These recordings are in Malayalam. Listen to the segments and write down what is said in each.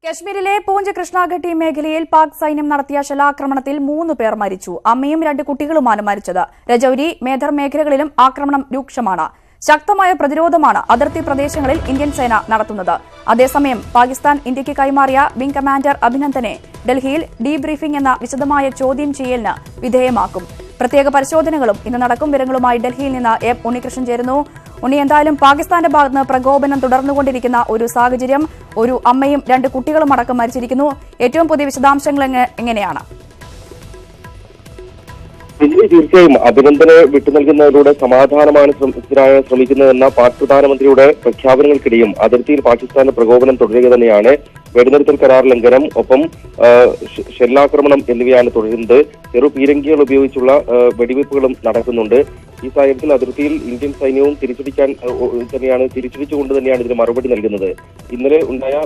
കശ്മീരിലെ പൂഞ്ച് കൃഷ്ണഘട്ടി മേഖലയിൽ പാക് സൈന്യം നടത്തിയ ഷെല്ലാക്രമണത്തിൽ 3 പേർ മരിച്ചു. അമ്മയും 2 കുട്ടികളുമാണ് മരിച്ചത്. രജൌരി, മേധർ മേഖലകളിലും ആക്രമണം രൂക്ഷമാണ്. ശക്തമായ പ്രതിരോധമാണ് അതിർത്തി പ്രദേശങ്ങളിൽ ഇന്ത്യൻ സേന നടത്തുന്നത്. അതേസമയം പാകിസ്ഥാൻ ഇന്ത്യയ്ക്ക് കൈമാറിയ വിംഗ് കമാൻഡർ അഭിനന്ദനെ ഡൽഹിയിൽ ഡീബ്രീഫിംഗ് എന്ന വിശദമായ ചോദ്യം ചെയ്യലിന് വിധേയമാക്കും. പ്രത്യേക പരിശോധനകളും ഇന്ന് നടക്കും. വിവരങ്ങളുമായി ഡൽഹിയിൽ നിന്ന് എം ഉണ്ണികൃഷ്ണൻ ചേരുന്നു. ഉണ്ണി, എന്തായാലും പാകിസ്ഥാന്റെ ഭാഗത്തുനിന്ന് പ്രകോപനം തുടർന്നുകൊണ്ടിരിക്കുന്ന ഒരു സാഹചര്യം, ഒരു അമ്മയും 2 കുട്ടികളും അടക്കം മരിച്ചിരിക്കുന്നു. ഏറ്റവും പുതിയ വിശദാംശങ്ങൾ എങ്ങനെയാണ്? തീർച്ചയായും അഭിനന്ദനെ വിട്ടുനൽകുന്നതിലൂടെ സമാധാനമാണ് ശ്രമിക്കുന്നതെന്ന പാക് പ്രധാനമന്ത്രിയുടെ പ്രഖ്യാപനങ്ങൾക്കിടെയും അതിർത്തിയിൽ പാകിസ്ഥാന്റെ പ്രകോപനം തുടരുക തന്നെയാണ്. വെടിനിർത്തൽ കരാർ ലംഘനം, ഒപ്പം ഷെല്ലാക്രമണം എന്നിവയാണ് തുടരുന്നത്. ചെറു പീരങ്കികൾ ഉപയോഗിച്ചുള്ള വെടിവയ്പ്പുകളും നടക്കുന്നുണ്ട്. ഈ സാഹചര്യത്തിൽ അതിർത്തിയിൽ ഇന്ത്യൻ സൈന്യവും തിരിച്ചടിച്ചുകൊണ്ട് തന്നെയാണ് ഇതിന് മറുപടി നൽകുന്നത്. ഇന്നലെ ഉണ്ടായ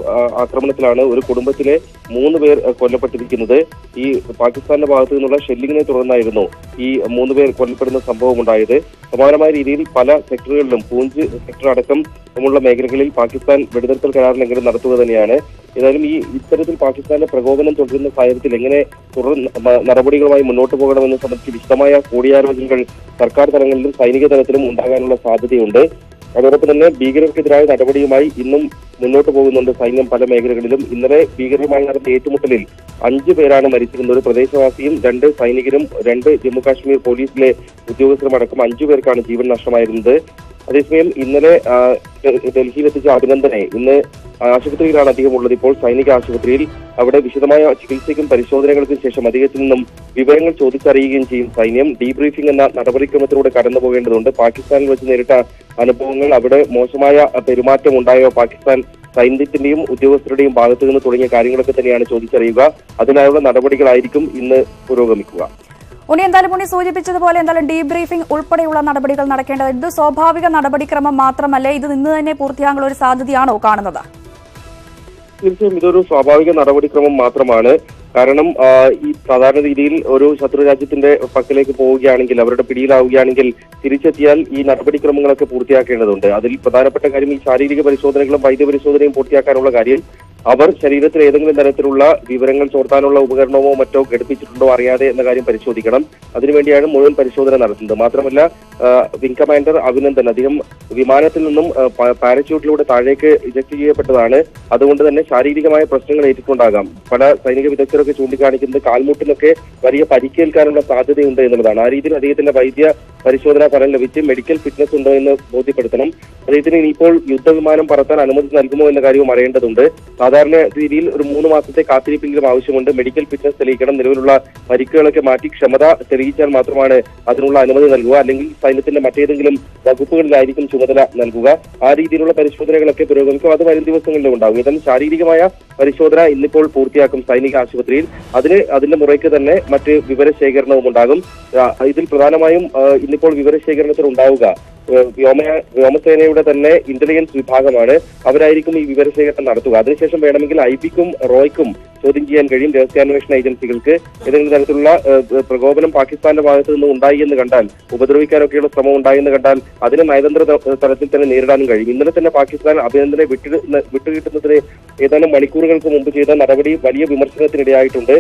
ആക്രമണത്തിലാണ് ഒരു കുടുംബത്തിലെ 3 പേർ കൊല്ലപ്പെട്ടിരിക്കുന്നത്. ഈ പാകിസ്ഥാന്റെ ഭാഗത്തു നിന്നുള്ള ഷെല്ലിങ്ങിനെ തുടർന്നായിരുന്നു ഈ 3 പേർ കൊല്ലപ്പെടുന്ന സംഭവം ഉണ്ടായത്. സമാനമായ രീതിയിൽ പല സെക്ടറുകളിലും പൂഞ്ച് സെക്ടർ അടക്കമുള്ള മേഖലകളിൽ പാകിസ്ഥാൻ വെടിനിർത്തൽ കരാർ ലംഘനം നടത്തുക തന്നെയാണ്. ഏതായാലും ഇത്തരത്തിൽ പാകിസ്ഥാന്റെ പ്രകോപനം തുടരുന്ന സാഹചര്യത്തിൽ എങ്ങനെ തുടർ നടപടികളുമായി മുന്നോട്ട് പോകണമെന്ന് സംബന്ധിച്ച് വിശദമായ കൂടിയാലോചനകൾ സർക്കാർ തലങ്ങളിലും സൈനിക തലത്തിലും ഉണ്ടാകാനുള്ള സാധ്യതയുണ്ട്. അതോടൊപ്പം തന്നെ ഭീകരർക്കെതിരായ നടപടിയുമായി ഇന്നും മുന്നോട്ട് പോകുന്നുണ്ട് സൈന്യം പല മേഖലകളിലും. ഇന്നലെ ഭീകരരുമായി നടന്ന ഏറ്റുമുട്ടലിൽ 5 പേരാണ് മരിച്ചിരുന്നത്. ഒരു പ്രദേശവാസിയും 2 സൈനികരും 2 ജമ്മു കാശ്മീർ പോലീസിലെ ഉദ്യോഗസ്ഥരും അടക്കം 5 പേർക്കാണ് ജീവൻ നഷ്ടമായിരുന്നത്. അതേസമയം ഇന്നലെ ഡൽഹിയിലെത്തിച്ച അഭിനന്ദനെ ഇന്ന് ആശുപത്രിയിലാണ് അദ്ദേഹം ഉള്ളത്. ഇപ്പോൾ സൈനിക ആശുപത്രിയിൽ. അവിടെ വിശദമായ ചികിത്സയ്ക്കും പരിശോധനകൾക്കും ശേഷം അദ്ദേഹത്തിൽ നിന്നും വിവരങ്ങൾ ചോദിച്ചറിയുകയും ചെയ്യും സൈന്യം. ഡീബ്രീഫിംഗ് എന്ന നടപടിക്രമത്തിലൂടെ കടന്നു പോകേണ്ടതുണ്ട്. പാകിസ്ഥാനിൽ വെച്ച് നേരിട്ട അനുഭവങ്ങൾ, അവിടെ മോശമായ പെരുമാറ്റം ഉണ്ടായോ പാകിസ്ഥാൻ സൈന്യത്തിന്റെയും ഉദ്യോഗസ്ഥരുടെയും ഭാഗത്തു നിന്ന് തുടങ്ങിയ കാര്യങ്ങളൊക്കെ തന്നെയാണ് ചോദിച്ചറിയുക. അതിനായുള്ള നടപടികളായിരിക്കും ഇന്ന് പുരോഗമിക്കുക. ഉണ്ണി, എന്തായാലും സൂചിപ്പിച്ചതുപോലെ ഡീബ്രീഫിംഗ് ഉൾപ്പെടെയുള്ള നടപടികൾ നടക്കേണ്ടത്. ഇത് സ്വാഭാവിക നടപടിക്രമം മാത്രമല്ലേ? ഇത് ഇന്ന് തന്നെ പൂർത്തിയാകാനുള്ള ഒരു സാധ്യതയാണോ കാണുന്നത്? തീർച്ചയായും ഇതൊരു സ്വാഭാവിക നടപടിക്രമം മാത്രമാണ്. കാരണം ഈ സാധാരണ രീതിയിൽ ഒരു ശത്രു രാജ്യത്തിന്റെ പക്കലേക്ക് പോവുകയാണെങ്കിൽ, അവരുടെ പിടിയിലാവുകയാണെങ്കിൽ തിരിച്ചെത്തിയാൽ ഈ നടപടിക്രമങ്ങളൊക്കെ പൂർത്തിയാക്കേണ്ടതുണ്ട്. അതിൽ പ്രധാനപ്പെട്ട കാര്യം ഈ ശാരീരിക പരിശോധനകളും വൈദ്യപരിശോധനയും പൂർത്തിയാക്കാനുള്ള കാര്യം. അവർ ശരീരത്തിൽ ഏതെങ്കിലും തരത്തിലുള്ള വിവരങ്ങൾ ചോർത്താനുള്ള ഉപകരണമോ മറ്റോ ഘടിപ്പിച്ചിട്ടുണ്ടോ അറിയാതെ എന്ന കാര്യം പരിശോധിക്കണം. അതിനുവേണ്ടിയാണ് മുഴുവൻ പരിശോധന നടത്തുന്നത്. മാത്രമല്ല വിംഗ് കമാൻഡർ അഭിനന്ദൻ, അദ്ദേഹം വിമാനത്തിൽ നിന്നും പാരച്യൂട്ടിലൂടെ താഴേക്ക് ഇജക്ട് ചെയ്യപ്പെട്ടതാണ്. അതുകൊണ്ട് തന്നെ ശാരീരികമായ പ്രശ്നങ്ങൾ ഏറ്റിട്ടുണ്ടാകാം. പല സൈനിക വിദഗ്ധരൊക്കെ ചൂണ്ടിക്കാണിക്കുന്നത് കാൽമുട്ടിനൊക്കെ വലിയ പരിക്കേൽക്കാനുള്ള സാധ്യതയുണ്ട് എന്നുള്ളതാണ്. ആ രീതിയിൽ അദ്ദേഹത്തിന്റെ വൈദ്യ പരിശോധനാ ഫലം ലഭിച്ച് മെഡിക്കൽ ഫിറ്റ്നസ് ഉണ്ടോ എന്ന് ബോധ്യപ്പെടുത്തണം. അദ്ദേഹത്തിന് ഇനിയിപ്പോൾ യുദ്ധവിമാനം പറത്താൻ അനുമതി നൽകുമോ എന്ന കാര്യവും അറിയേണ്ടതുണ്ട്. സാധാരണ രീതിയിൽ ഒരു 3 മാസത്തെ കാത്തിരിപ്പെങ്കിലും ആവശ്യമുണ്ട്. മെഡിക്കൽ ഫിറ്റ്നസ് തെളിയിക്കണം. നിലവിലുള്ള പരിക്കുകളൊക്കെ മാറ്റി ക്ഷമത തെളിയിച്ചാൽ മാത്രമാണ് അതിനുള്ള അനുമതി നൽകുക. അല്ലെങ്കിൽ സൈന്യത്തിന്റെ മറ്റേതെങ്കിലും വകുപ്പുകളിലായിരിക്കും ചുമതല നൽകുക. ആ രീതിയിലുള്ള പരിശോധനകളൊക്കെ പുരോഗമിക്കും. അത് വരും ദിവസങ്ങളിലും ഉണ്ടാകും. ഏതായാലും ശാരീരികമായ പരിശോധന ഇന്നിപ്പോൾ പൂർത്തിയാക്കും സൈനിക ആശുപത്രിയിൽ. അതിന്റെ മുറയ്ക്ക് തന്നെ മറ്റ് വിവരശേഖരണവും ഉണ്ടാകും. ഇതിൽ പ്രധാനമായും ഇന്നിപ്പോൾ വിവരശേഖരണത്തിൽ ഉണ്ടാവുക വ്യോമസേനയുടെ തന്നെ ഇന്റലിജൻസ് വിഭാഗമാണ്. അവരായിരിക്കും ഈ വിവരശേഖരണം നടത്തുക. അതിനുശേഷം വേണമെങ്കിൽ ഐബിക്കും റോയ്ക്കും ചോദ്യം ചെയ്യാൻ കഴിയും. രഹസ്യാന്വേഷണ ഏജൻസികൾക്ക് ഏതെങ്കിലും തരത്തിലുള്ള പ്രകോപനം പാകിസ്ഥാന്റെ ഭാഗത്തു നിന്ന് ഉണ്ടായി എന്ന് കണ്ടാൽ, ഉപദ്രവിക്കാനൊക്കെയുള്ള ശ്രമം ഉണ്ടായി എന്ന് കണ്ടാൽ അതിനെ നയതന്ത്ര തലത്തിൽ തന്നെ നേരിടാനും കഴിയും. ഇന്നലെ തന്നെ പാകിസ്ഥാൻ അഭിനന്ദനെ വിട്ടുകിട്ടുന്നതിന് ഏതാനും മണിക്കൂറുകൾക്ക് മുമ്പ് ചെയ്ത നടപടി വലിയ വിമർശനത്തിനിടയായിട്ടുണ്ട്.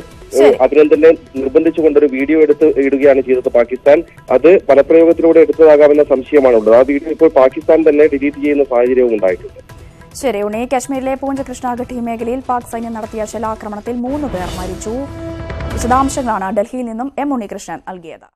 അഭിനന്ദനെ നിർബന്ധിച്ചുകൊണ്ടൊരു വീഡിയോ ഇടുകയാണ് ചെയ്തത് പാകിസ്ഥാൻ. അത് ഫലപ്രയോഗത്തിലൂടെ എടുത്തതാകാമെന്ന സംശയമാണുള്ളത്. ആ വീഡിയോ ഇപ്പോൾ പാകിസ്ഥാൻ തന്നെ ഡിലീറ്റ് ചെയ്യുന്ന സാഹചര്യവും ഉണ്ടായിട്ടുണ്ട്. ശരി ഉണ്ണി, കശ്മീരിലെ പൂഞ്ച് കൃഷ്ണഘട്ടി മേഖലയിൽ പാക് സൈന്യം നടത്തിയ ഷെല്ലാക്രമണത്തിൽ 3 പേർ മരിച്ചു. വിശദാംശങ്ങളാണ് ഡൽഹിയിൽ നിന്നും എം ഉണ്ണികൃഷ്ണൻ നൽകിയത്.